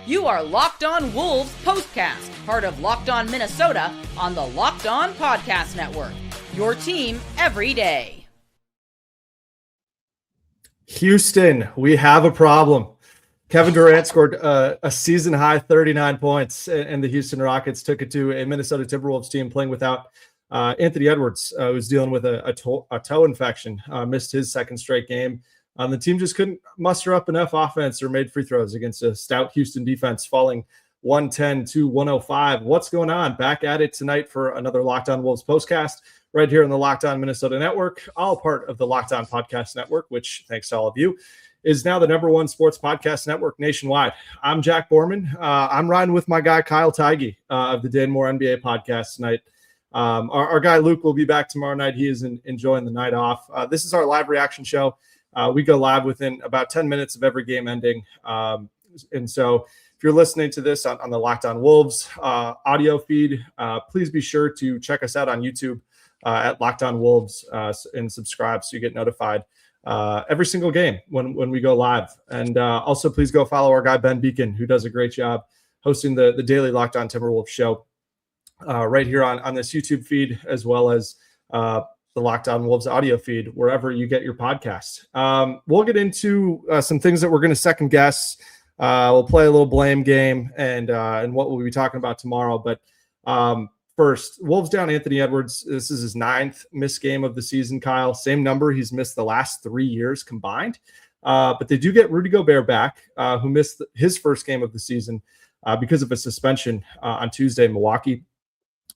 You are Locked On Wolves POSTCAST, part of Locked On Minnesota on the Locked On Podcast Network. Your team every day. Houston, we have a problem. Kevin Durant scored a season-high 39 points, and the Houston Rockets took it to a Minnesota Timberwolves team playing without Anthony Edwards, who's dealing with a toe infection, missed his second straight game. The team just couldn't muster up enough offense or made free throws against a stout Houston defense, falling 110 to 105. What's going on? Back at it tonight for another Locked On Wolves postcast right here on the Locked On Minnesota Network, all part of the Locked On Podcast Network, which, thanks to all of you, is now the #1 sports podcast network nationwide. I'm Jack Borman. I'm riding with my guy, Kyle Theige of the Dane Moore NBA Podcast tonight. Our guy, Luke, will be back tomorrow night. He is enjoying the night off. This is our live reaction show. We go live within about 10 minutes of every game ending. And so if you're listening to this on the Locked On Wolves audio feed, please be sure to check us out on YouTube at Locked On Wolves and subscribe so you get notified every single game when we go live. And also please go follow our guy, Ben Beacon, who does a great job hosting the daily Locked On Timberwolves show right here on this YouTube feed, as well as the Locked On Wolves audio feed, wherever you get your podcast. We'll get into some things that we're going to second guess. We'll play a little blame game and what we'll be talking about tomorrow. But first, Wolves down Anthony Edwards. This is his 9th missed game of the season, Kyle. Same number he's missed the last 3 years combined. But they do get Rudy Gobert back, who missed his first game of the season because of a suspension on Tuesday in Milwaukee.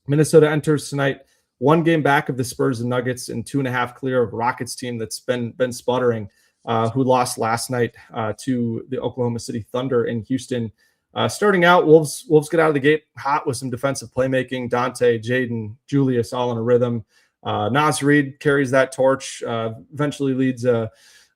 Minnesota enters tonight 1 game back of the Spurs and Nuggets and 2.5 clear of Rockets team that's been sputtering, who lost last night to the Oklahoma City Thunder in Houston. Starting out, Wolves get out of the gate hot with some defensive playmaking. Dante, Jaden, Julius all in a rhythm. Naz Reid carries that torch, eventually leads an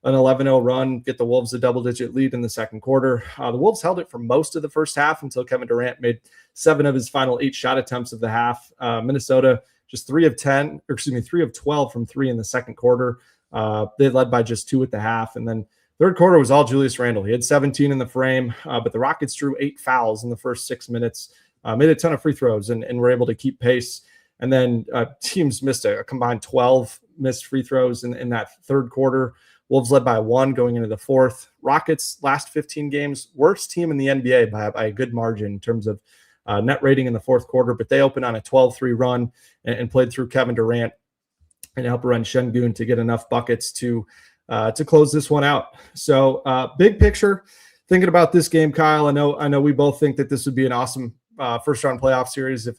11-0 run, get the Wolves a double-digit lead in the second quarter. The Wolves held it for most of the first half until Kevin Durant made 7 of his final 8 shot attempts of the half. Minnesota just 3 of 12 from 3 in the second quarter. They led by just 2 at the half. And then third quarter was all Julius Randle. He had 17 in the frame, but the Rockets drew 8 fouls in the first 6 minutes, made a ton of free throws, and were able to keep pace. And then teams missed a combined 12 missed free throws in that third quarter. Wolves led by 1 going into the fourth. Rockets last 15 games, worst team in the NBA by a good margin in terms of net rating in the fourth quarter, but they opened on a 12-3 run and played through Kevin Durant and Alperen Şengün to get enough buckets to close this one out. So big picture, thinking about this game, Kyle, I know we both think that this would be an awesome first round playoff series if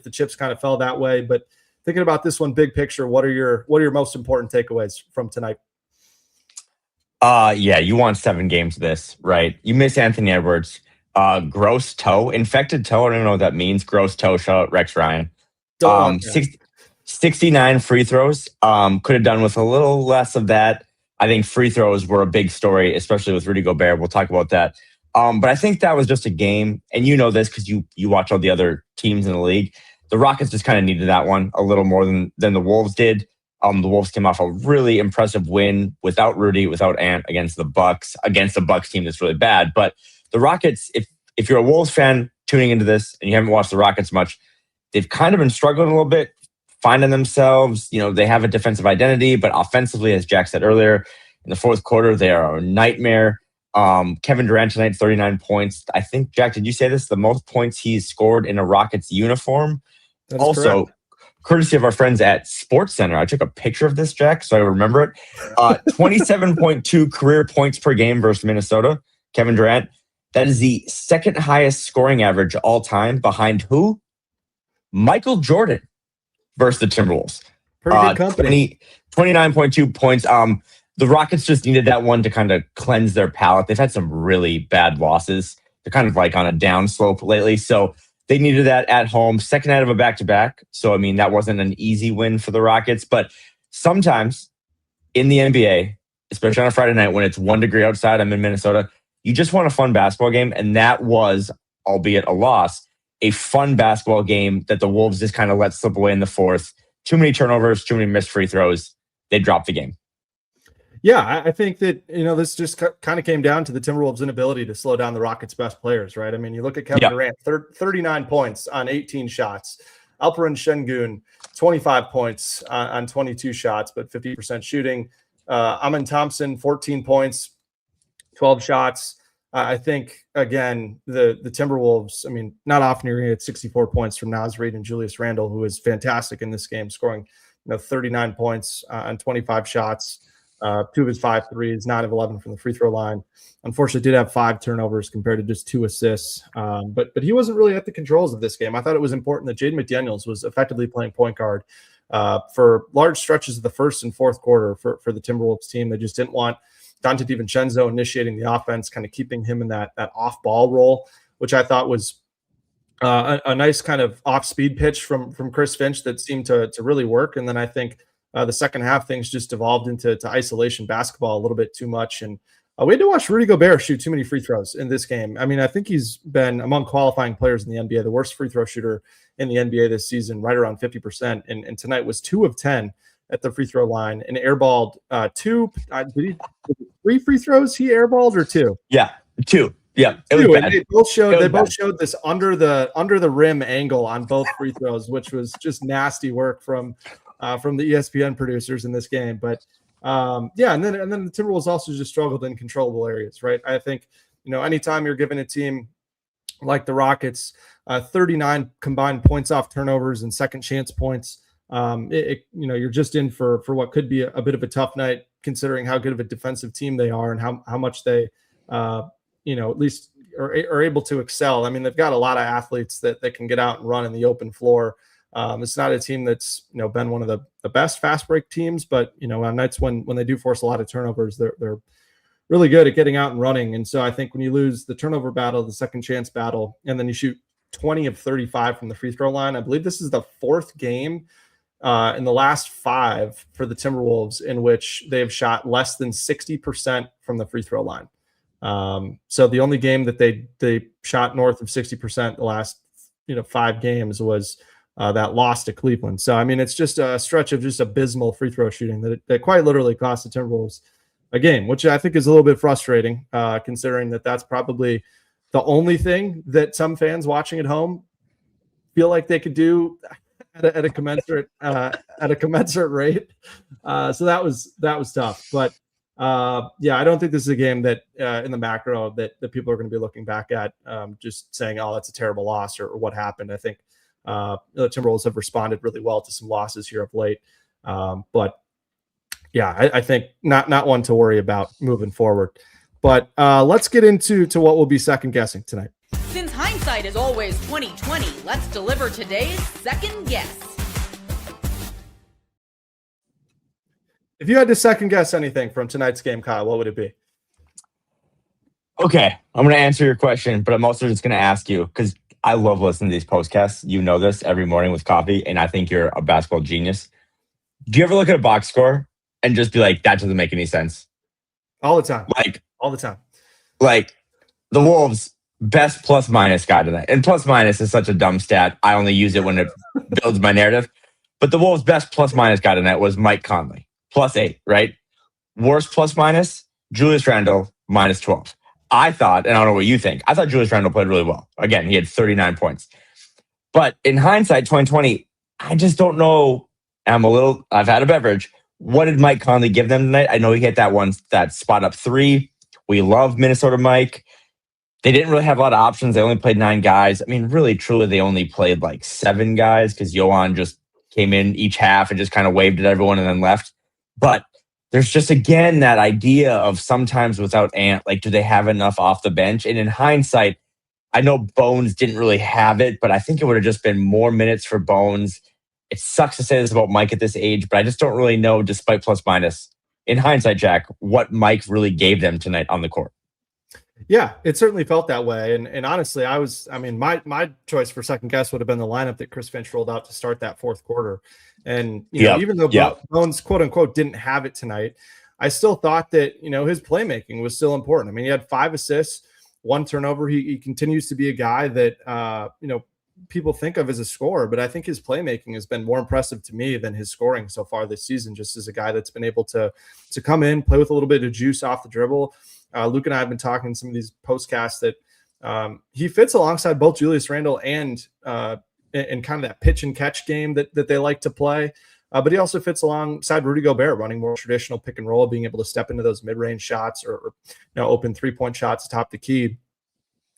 the chips kind of fell that way. But thinking about this one, big picture, what are your most important takeaways from tonight? Yeah, you want 7 games of this, right? You miss Anthony Edwards. Gross toe, infected toe. I don't know what that means. Gross toe. Shout out Rex Ryan. 69 free throws. Could have done with a little less of that. I think free throws were a big story, especially with Rudy Gobert. We'll talk about that. But I think that was just a game, and you know this because you watch all the other teams in the league. The Rockets just kind of needed that one a little more than the Wolves did. The Wolves came off a really impressive win without Rudy, without Ant against the Bucks team that's really bad. But the Rockets, if you're a Wolves fan tuning into this and you haven't watched the Rockets much, they've kind of been struggling a little bit, finding themselves. They have a defensive identity, but offensively, as Jack said earlier, in the fourth quarter, they are a nightmare. Kevin Durant tonight, 39 points. I think, Jack, did you say this? The most points he's scored in a Rockets uniform. That's also, correct. Courtesy of our friends at Sports Center, I took a picture of this, Jack, so I remember it. 27.2 career points per game versus Minnesota. Kevin Durant. That is the second highest scoring average all time, behind who? Michael Jordan versus the Timberwolves. Pretty good company. 29.2 points. The Rockets just needed that one to kind of cleanse their palate. They've had some really bad losses. They're kind of like on a downslope lately. So they needed that at home. Second out of a back-to-back. So, I mean, that wasn't an easy win for the Rockets. But sometimes in the NBA, especially on a Friday night when it's 1 degree outside, I'm in Minnesota, you just want a fun basketball game. And that was, albeit a loss, a fun basketball game that the Wolves just kind of let slip away in the fourth. Too many turnovers, too many missed free throws. They dropped the game. Yeah, I think that, this just kind of came down to the Timberwolves' inability to slow down the Rockets' best players, right? I mean, you look at Kevin Durant, 39 points on 18 shots. Alperen Şengün, 25 points on 22 shots, but 50% shooting. Amen Thompson, 14 points, 12 shots. I think, again, the Timberwolves, I mean, not often you're going to get 64 points from Naz Reid and Julius Randle, who is fantastic in this game, scoring 39 points on 25 shots. 2 of his 5 threes, 9 of 11 from the free throw line. Unfortunately, did have 5 turnovers compared to just 2 assists. But he wasn't really at the controls of this game. I thought it was important that Jaden McDaniels was effectively playing point guard for large stretches of the first and fourth quarter for the Timberwolves team. They just didn't want Dante DiVincenzo initiating the offense, kind of keeping him in that off-ball role, which I thought was a nice kind of off-speed pitch from Chris Finch that seemed to really work. And then I think the second half, things just evolved into isolation basketball a little bit too much. And we had to watch Rudy Gobert shoot too many free throws in this game. I mean, I think he's been among qualifying players in the NBA, the worst free throw shooter in the NBA this season, right around 50%. And tonight was 2 of 10 at the free throw line and airballed 3 free throws he airballed or 2? Yeah, 2. Yeah, it was bad. They both showed this under the rim angle on both free throws, which was just nasty work from the ESPN producers in this game. But and then the Timberwolves also just struggled in controllable areas, right? I think, anytime you're giving a team like the Rockets 39 combined points off turnovers and second chance points, you're just in for what could be a bit of a tough night, considering how good of a defensive team they are and how much they at least are able to excel. I mean, they've got a lot of athletes that can get out and run in the open floor. It's not a team that's been one of the best fast break teams, but on nights when they do force a lot of turnovers, they're really good at getting out and running. And so I think when you lose the turnover battle, the second chance battle, and then you shoot 20 of 35 from the free throw line, I believe this is the 4th game in the last 5 for the Timberwolves in which they've shot less than 60% from the free throw line. So the only game that they shot north of 60% the last 5 games was that loss to Cleveland. So I mean, it's just a stretch of just abysmal free throw shooting that quite literally cost the Timberwolves a game, which I think is a little bit frustrating, considering that's probably the only thing that some fans watching at home feel like they could do at a commensurate rate. So that was tough, but I don't think this is a game that in the macro that people are going to be looking back at just saying, oh, that's a terrible loss or what happened. I think the Timberwolves have responded really well to some losses here of late. But I think not one to worry about moving forward. But let's get into what we'll be second guessing tonight. Since hindsight is always 20/20, let's deliver today's second guess. If you had to second guess anything from tonight's game, Kyle, what would it be? Okay, I'm going to answer your question, but I'm also just going to ask you, because I love listening to these podcasts. You know this, every morning with coffee, and I think you're a basketball genius. Do you ever look at a box score and just be like, that doesn't make any sense? All the time. All the time. Like, the Wolves' best plus-minus guy tonight. And plus-minus is such a dumb stat. I only use it when it builds my narrative. But the Wolves' best plus-minus guy tonight was Mike Conley. +8, right? Worst plus-minus, Julius Randle, -12. I thought, and I don't know what you think, I thought Julius Randle played really well. Again, he had 39 points. But in hindsight, 2020, I just don't know. I've had a beverage. What did Mike Conley give them tonight? I know he hit that spot up 3. We love Minnesota Mike. They didn't really have a lot of options. They only played 9 guys. I mean, really, truly, they only played like 7 guys because Johan just came in each half and just kind of waved at everyone and then left. But there's just, again, that idea of sometimes without Ant, like, do they have enough off the bench? And in hindsight, I know Bones didn't really have it, but I think it would have just been more minutes for Bones. It sucks to say this about Mike at this age, but I just don't really know, despite plus-minus, in hindsight, Jack, what Mike really gave them tonight on the court. Yeah, it certainly felt that way. And honestly, my choice for second guess would have been the lineup that Chris Finch rolled out to start that fourth quarter. And, even though Bones, quote unquote, didn't have it tonight, I still thought that, his playmaking was still important. I mean, he had 5 assists, 1 turnover. He continues to be a guy that, people think of as a scorer, but I think his playmaking has been more impressive to me than his scoring so far this season, just as a guy that's been able to come in, play with a little bit of juice off the dribble. Luke and I have been talking in some of these postcasts that he fits alongside both Julius Randle and kind of that pitch and catch game that they like to play. But he also fits alongside Rudy Gobert, running more traditional pick and roll, being able to step into those mid-range shots or open three-point shots atop the key.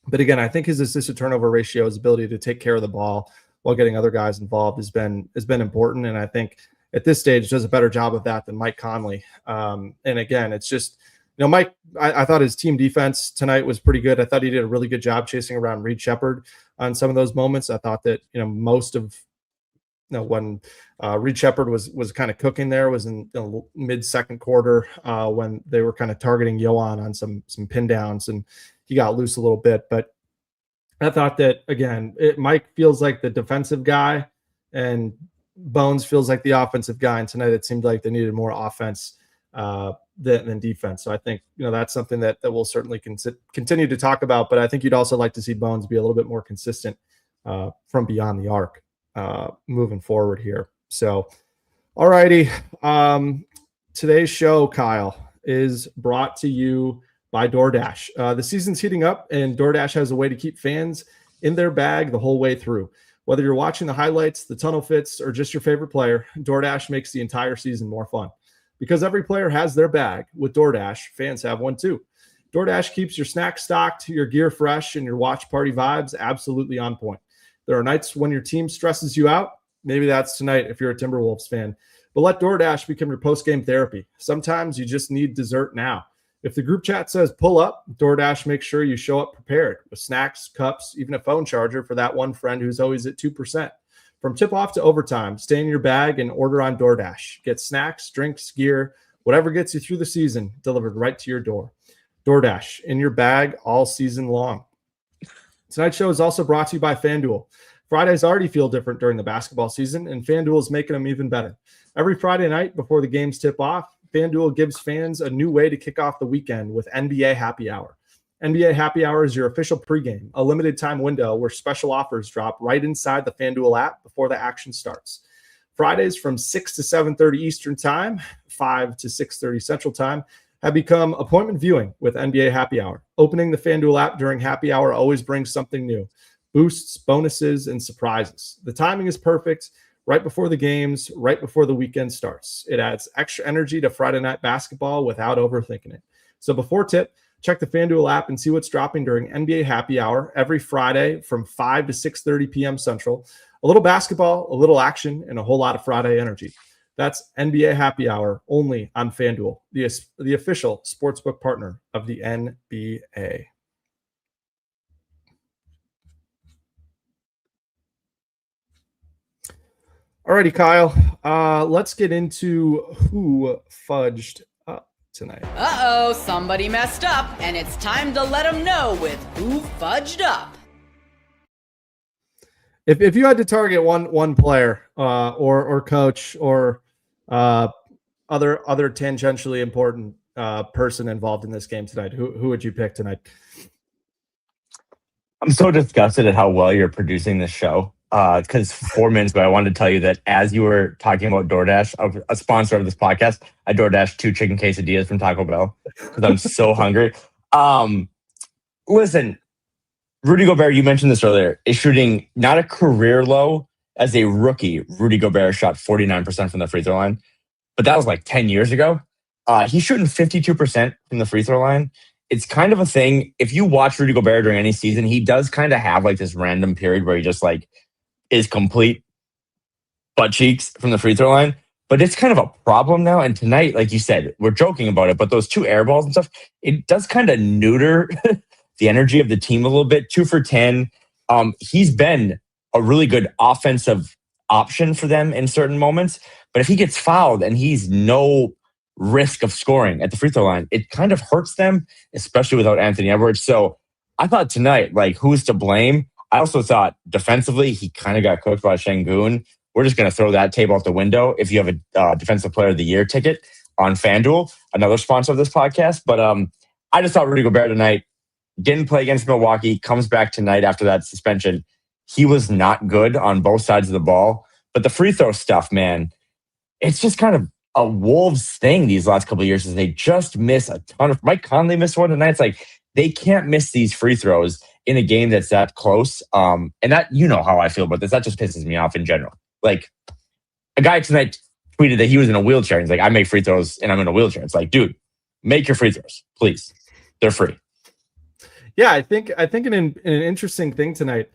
But again, I think his assist to turnover ratio, his ability to take care of the ball while getting other guys involved has been important. And I think at this stage does a better job of that than Mike Conley. And again, it's just, Mike, I thought his team defense tonight was pretty good. I thought he did a really good job chasing around Reed Sheppard on some of those moments. I thought that, most of, when Reed Sheppard was kind of cooking there was in mid second quarter when they were kind of targeting Yohan on some pin downs, and he got loose a little bit. But I thought that, again, Mike feels like the defensive guy and Bones feels like the offensive guy. And tonight it seemed like they needed more offense than defense. So I think, that's something that we'll certainly continue to talk about. But I think you'd also like to see Bones be a little bit more consistent from beyond the arc moving forward here. So, all righty. Today's show, Kyle, is brought to you by DoorDash. The season's heating up, and DoorDash has a way to keep fans in their bag the whole way through. Whether you're watching the highlights, the tunnel fits, or just your favorite player, DoorDash makes the entire season more fun. Because every player has their bag, with DoorDash, fans have one too. DoorDash keeps your snacks stocked, your gear fresh, and your watch party vibes absolutely on point. There are nights when your team stresses you out. Maybe that's tonight if you're a Timberwolves fan. But let DoorDash become your post-game therapy. Sometimes you just need dessert now. If the group chat says pull up, DoorDash makes sure you show up prepared with snacks, cups, even a phone charger for that one friend who's always at 2%. From tip-off to overtime, stay in your bag and order on DoorDash. Get snacks, drinks, gear, whatever gets you through the season, delivered right to your door. DoorDash, in your bag all season long. Tonight's show is also brought to you by FanDuel. Fridays already feel different during the basketball season, and FanDuel is making them even better. Every Friday night before the games tip off, FanDuel gives fans a new way to kick off the weekend with NBA Happy Hour. NBA Happy Hour is your official pregame, a limited time window where special offers drop right inside the FanDuel app before the action starts. Fridays from 6 to 7:30 Eastern Time, 5 to 6:30 Central Time, have become appointment viewing with NBA Happy Hour. Opening the FanDuel app during Happy Hour always brings something new. Boosts, bonuses, and surprises. The timing is perfect. Right before the games, right before the weekend starts. It adds extra energy to Friday night basketball without overthinking it. So before tip, check the FanDuel app and see what's dropping during NBA Happy Hour every Friday from 5 to 6:30 p.m. Central. A little basketball, a little action, and a whole lot of Friday energy. That's NBA Happy Hour only on FanDuel, the official sportsbook partner of the NBA. Alrighty, Kyle. Let's get into who fudged up tonight. Uh-oh, somebody messed up, and it's time to let them know with who fudged up. If you had to target one player or coach or other tangentially important person involved in this game tonight, who would you pick tonight? I'm so disgusted at how well you're producing this show. Because 4 minutes ago, I wanted to tell you that as you were talking about DoorDash, a sponsor of this podcast, I DoorDashed 2 chicken quesadillas from Taco Bell because I'm so hungry. Listen, Rudy Gobert, you mentioned this earlier, is shooting not a career low. As a rookie, Rudy Gobert shot 49% from the free throw line, but that was like 10 years ago. He's shooting 52% from the free throw line. It's kind of a thing. If you watch Rudy Gobert during any season, he does kind of have like this random period where he just like is complete butt cheeks from the free throw line. But it's kind of a problem now. And tonight, like you said, we're joking about it, but those 2 air balls and stuff, it does kind of neuter the energy of the team a little bit. 2 for 10. He's been a really good offensive option for them in certain moments. But if he gets fouled and he's no risk of scoring at the free throw line, it kind of hurts them, especially without Anthony Edwards. So I thought tonight, like, who's to blame? I also thought defensively, he kind of got cooked by Şengün. We're just going to throw that table out the window if you have a Defensive Player of the Year ticket on FanDuel, another sponsor of this podcast. But I just thought Rudy Gobert tonight didn't play against Milwaukee, comes back tonight after that suspension. he was not good on both sides of the ball. But the free throw stuff, man, it's just kind of a Wolves thing these last couple of years is they just miss a ton of. Mike Conley missed one tonight. It's like they can't miss these free throws in a game that's that close. And that, you know how I feel about this. That just pisses me off in general. Like, a guy tonight tweeted that he was in a wheelchair. He's like, I make free throws and I'm in a wheelchair. It's like, dude, make your free throws, please. They're free. Yeah, I think an interesting thing tonight.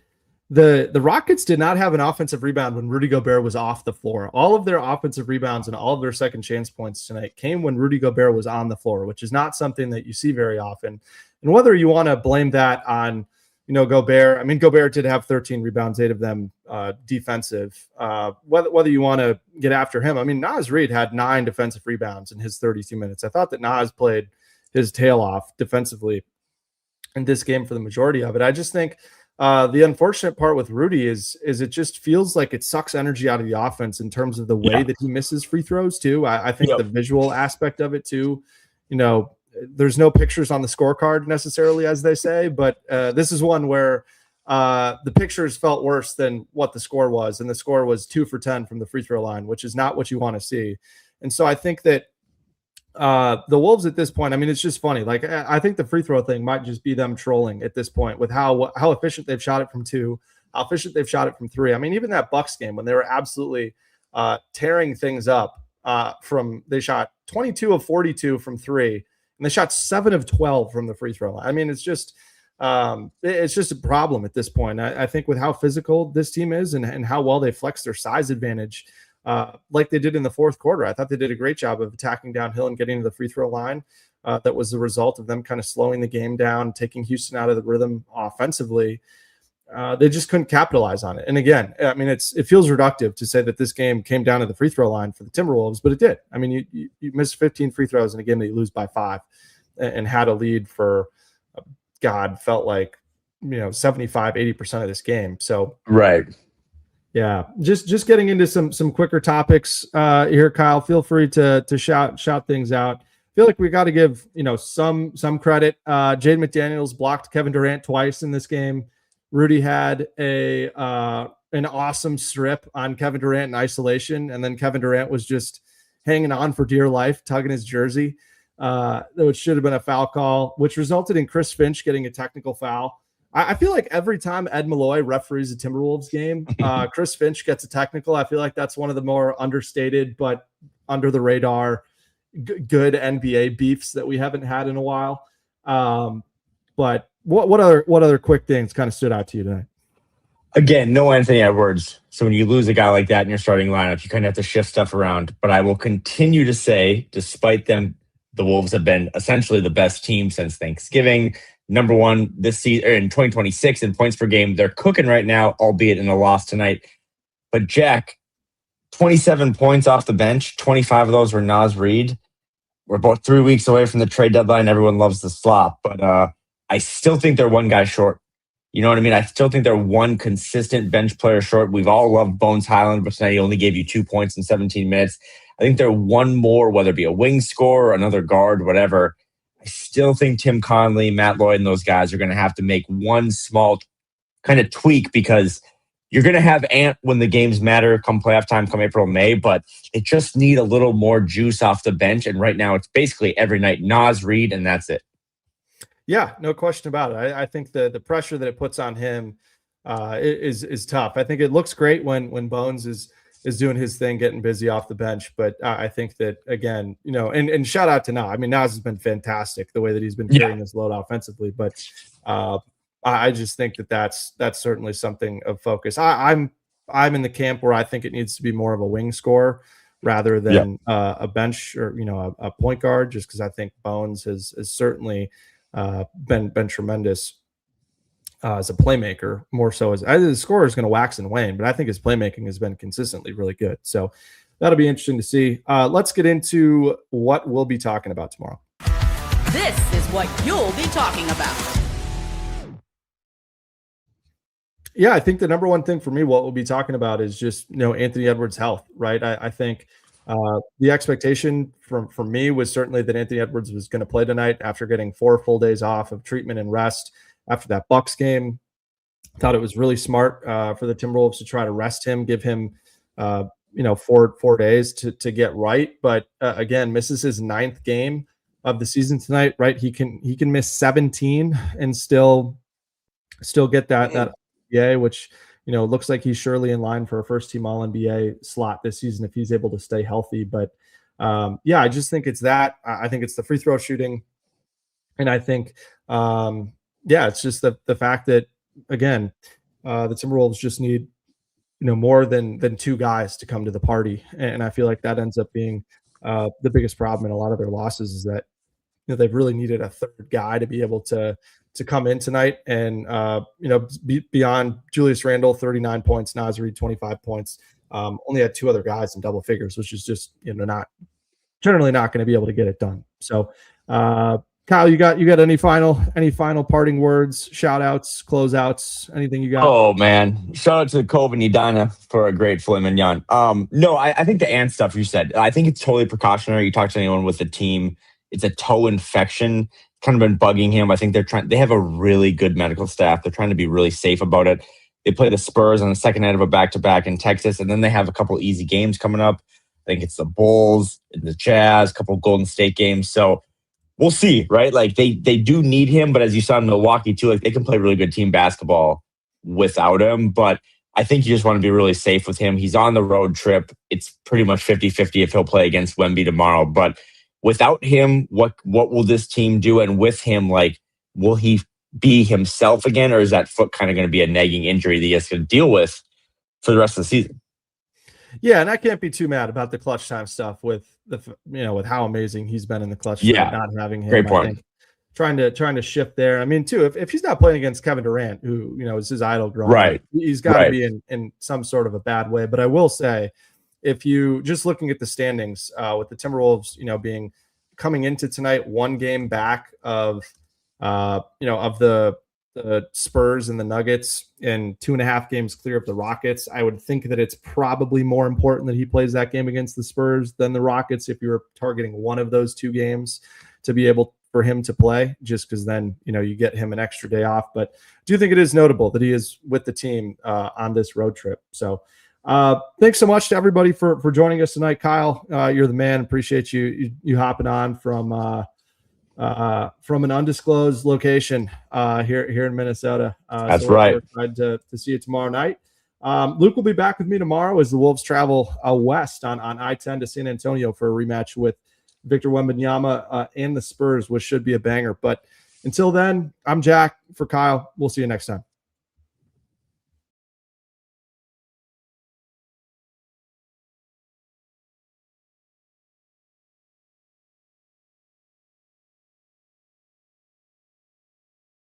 The Rockets did not have an offensive rebound when Rudy Gobert was off the floor. All of their offensive rebounds and all of their second chance points tonight came when Rudy Gobert was on the floor, which is not something that you see very often. And whether you want to blame that on, Gobert, I mean, Gobert did have 13 rebounds, 8 of them defensive. Whether you want to get after him, I mean, Naz Reid had 9 defensive rebounds in his 32 minutes. I thought that Naz played his tail off defensively in this game for the majority of it. I just think the unfortunate part with Rudy is it just feels like it sucks energy out of the offense in terms of the way that he misses free throws too. I think the visual aspect of it too, there's no pictures on the scorecard necessarily, as they say, but this is one where the pictures felt worse than what the score was. And the score was 2 for 10 from the free throw line, which is not what you want to see. And so I think that the Wolves at this point, I mean, it's just funny. Like, I think the free throw thing might just be them trolling at this point with how efficient they've shot it from 2, how efficient they've shot it from 3. I mean, even that Bucks game when they were absolutely tearing things up they shot 22 of 42 from 3, and they shot 7 of 12 from the free throw line. I mean, it's just a problem at this point. I think with how physical this team is and how well they flex their size advantage, like they did in the fourth quarter. I thought they did a great job of attacking downhill and getting to the free throw line. That was the result of them kind of slowing the game down, taking Houston out of the rhythm offensively. They just couldn't capitalize on it. And again, I mean, it feels reductive to say that this game came down to the free throw line for the Timberwolves, but it did. I mean, you missed 15 free throws in a game that you lose by 5 and had a lead for, felt like, 75, 80% of this game. So, right. Yeah, just getting into some quicker topics here, Kyle. Feel free to shout things out. I feel like we got to give some credit. Jaden McDaniels blocked Kevin Durant twice in this game. Rudy had an awesome strip on Kevin Durant in isolation, and then Kevin Durant was just hanging on for dear life, tugging his jersey, which should have been a foul call, which resulted in Chris Finch getting a technical foul. I feel like every time Ed Malloy referees a Timberwolves game, Chris Finch gets a technical. I feel like that's one of the more understated but under the radar good NBA beefs that we haven't had in a while. But what other quick things kind of stood out to you tonight? Again, no Anthony Edwards. So when you lose a guy like that in your starting lineup, you kind of have to shift stuff around. But I will continue to say, despite them, the Wolves have been essentially the best team since Thanksgiving. Number 1 this season in 2026 in points per game. They're cooking right now, albeit in a loss tonight. But Jack, 27 points off the bench. 25 of those were Naz Reid. We're about 3 weeks away from the trade deadline. Everyone loves the slop, but I still think they're one guy short. You know what I mean? I still think they're one consistent bench player short. We've all loved Bones Highland, but tonight he only gave you 2 points in 17 minutes. I think they're one more, whether it be a wing scorer or another guard, whatever. I still think Tim Conley, Matt Lloyd, and those guys are going to have to make one small kind of tweak because you're going to have Ant when the games matter come playoff time, come April, May, but they just need a little more juice off the bench. And right now it's basically every night Naz Reid, and that's it. Yeah, no question about it. I think the pressure that it puts on him is tough. I think it looks great when Bones is doing his thing, getting busy off the bench. But I think that, again, and shout out to Naz. I mean, Naz has been fantastic the way that he's been carrying this load offensively. But I just think that's certainly something of focus. I'm in the camp where I think it needs to be more of a wing scorer rather than a bench or a point guard, just because I think Bones has certainly been tremendous as a playmaker, more so as the scorer is going to wax and wane, but I think his playmaking has been consistently really good. So that'll be interesting to see. Let's get into what we'll be talking about tomorrow. This is what you'll be talking about. Yeah, I think the number one thing for me, what we'll be talking about is just, Anthony Edwards' health, right? I think the expectation for me was certainly that Anthony Edwards was going to play tonight after getting 4 full days off of treatment and rest after that Bucks game. Thought it was really smart for the Timberwolves to try to rest him, give him 4 days to get right. But again, misses his 9th game of the season tonight. Right, he can miss 17 and still get that NBA, which looks like he's surely in line for a first team All NBA slot this season if he's able to stay healthy. But I just think it's that. I think it's the free throw shooting, and I think it's just the fact that, again, the Timberwolves just need more than 2 guys to come to the party, and I feel like that ends up being the biggest problem in a lot of their losses is that they've really needed a third guy to be able to come in tonight and beyond Julius Randle 39 points, Naz Reid 25 points, only had 2 other guys in double figures, which is just not generally not going to be able to get it done. So Kyle, you got any final parting words, shout outs, closeouts, anything you got? Oh man. Shout out to Cove and Edina for a great filet mignon. No, I think the ant stuff you said, I think it's totally precautionary. You talk to anyone with the team, it's a toe infection, kind of been bugging him. I think they have a really good medical staff. They're trying to be really safe about it. They play the Spurs on the second night of a back-to-back in Texas, and then they have a couple easy games coming up. I think it's the Bulls and the Jazz, a couple Golden State games. So we'll see, right? Like they do need him, but as you saw in Milwaukee too, like they can play really good team basketball without him. But I think you just want to be really safe with him. He's on the road trip. It's pretty much 50-50 if he'll play against Wemby tomorrow. But without him, what will this team do? And with him, like, will he be himself again, or is that foot kind of going to be a nagging injury that he has to deal with for the rest of the season? Yeah, and I can't be too mad about the clutch time stuff with with how amazing he's been in the clutch. Yeah, not having him. Great point. I think trying to shift there. I mean, too, if he's not playing against Kevin Durant, who is his idol growing up, he's got to be in some sort of a bad way. But I will say, if you just looking at the standings with the Timberwolves, being coming into tonight 1 game back of the Spurs and the Nuggets and 2.5 games clear of the Rockets, I would think that it's probably more important that he plays that game against the Spurs than the Rockets if you're targeting one of those 2 games to be able for him to play, just because then you get him an extra day off. But do you think it is notable that he is with the team on this road trip? So thanks so much to everybody for joining us tonight. Kyle, you're the man. Appreciate you hopping on from an undisclosed location here in Minnesota. That's right. We're excited to see you tomorrow night. Luke will be back with me tomorrow as the Wolves travel west on I-10 to San Antonio for a rematch with Victor Wembanyama and the Spurs, which should be a banger. But until then, I'm Jack for Kyle. We'll see you next time.